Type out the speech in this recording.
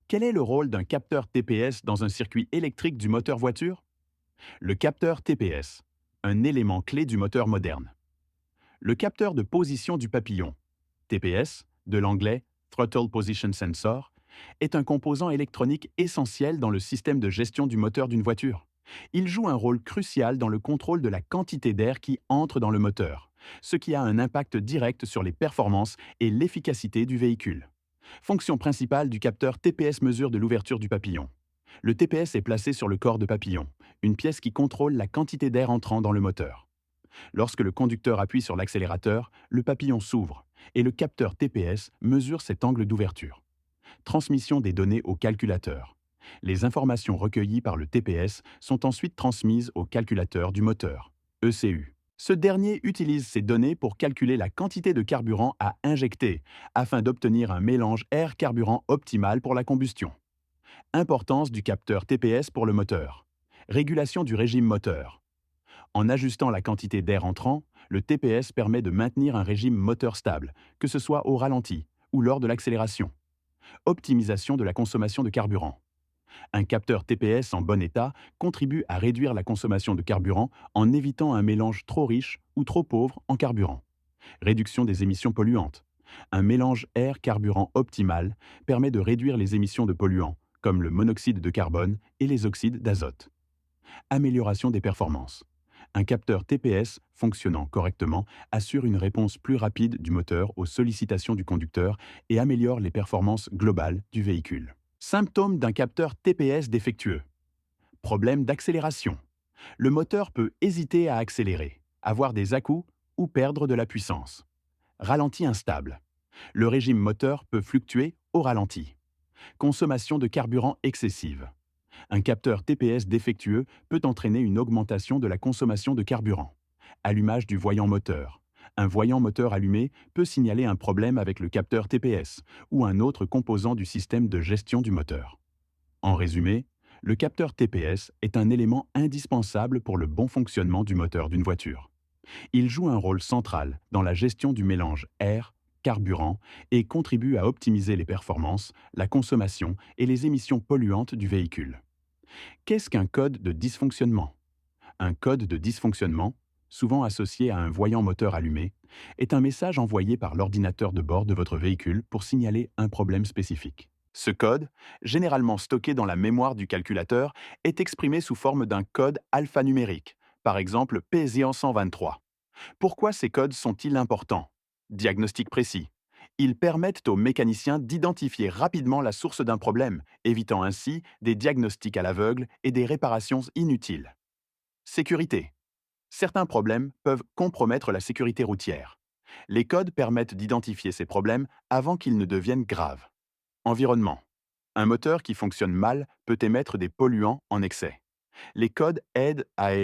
Quel est le rôle d'un capteur TPS dans un circuit électrique du moteur voiture? Le capteur TPS, un élément clé du moteur moderne. Le capteur de position du papillon, TPS, de l'anglais Throttle Position Sensor, est un composant électronique essentiel dans le système de gestion du moteur d'une voiture. Il joue un rôle crucial dans le contrôle de la quantité d'air qui entre dans le moteur, ce qui a un impact direct sur les performances et l'efficacité du véhicule. Fonction principale du capteur TPS mesure de l'ouverture du papillon. Le TPS est placé sur le corps de papillon, une pièce qui contrôle la quantité d'air entrant dans le moteur. Lorsque le conducteur appuie sur l'accélérateur, le papillon s'ouvre et le capteur TPS mesure cet angle d'ouverture. Transmission des données au calculateur. Les informations recueillies par le TPS sont ensuite transmises au calculateur du moteur, ECU. Ce dernier utilise ces données pour calculer la quantité de carburant à injecter afin d'obtenir un mélange air-carburant optimal pour la combustion. Importance du capteur TPS pour le moteur. Régulation du régime moteur. En ajustant la quantité d'air entrant, le TPS permet de maintenir un régime moteur stable, que ce soit au ralenti ou lors de l'accélération. Optimisation de la consommation de carburant. Un capteur TPS en bon état contribue à réduire la consommation de carburant en évitant un mélange trop riche ou trop pauvre en carburant. Réduction des émissions polluantes. Un mélange air-carburant optimal permet de réduire les émissions de polluants, comme le monoxyde de carbone et les oxydes d'azote. Amélioration des performances. Un capteur TPS fonctionnant correctement assure une réponse plus rapide du moteur aux sollicitations du conducteur et améliore les performances globales du véhicule. Symptômes d'un capteur TPS défectueux. Problème d'accélération. Le moteur peut hésiter à accélérer, avoir des à-coups ou perdre de la puissance. Ralenti instable. Le régime moteur peut fluctuer au ralenti. Consommation de carburant excessive. Un capteur TPS défectueux peut entraîner une augmentation de la consommation de carburant. Allumage du voyant moteur. Un voyant moteur allumé peut signaler un problème avec le capteur TPS ou un autre composant du système de gestion du moteur. En résumé, le capteur TPS est un élément indispensable pour le bon fonctionnement du moteur d'une voiture. Il joue un rôle central dans la gestion du mélange air, carburant et contribue à optimiser les performances, la consommation et les émissions polluantes du véhicule. Qu'est-ce qu'un code de dysfonctionnement? Un code de dysfonctionnement, souvent associé à un voyant moteur allumé, est un message envoyé par l'ordinateur de bord de votre véhicule pour signaler un problème spécifique. Ce code, généralement stocké dans la mémoire du calculateur, est exprimé sous forme d'un code alphanumérique, par exemple PSEAN 123. Pourquoi ces codes sont-ils importants? Diagnostic précis. Ils permettent aux mécaniciens d'identifier rapidement la source d'un problème, évitant ainsi des diagnostics à l'aveugle et des réparations inutiles. Sécurité. Certains problèmes peuvent compromettre la sécurité routière. Les codes permettent d'identifier ces problèmes avant qu'ils ne deviennent graves. Environnement. Un moteur qui fonctionne mal peut émettre des polluants en excès. Les codes aident à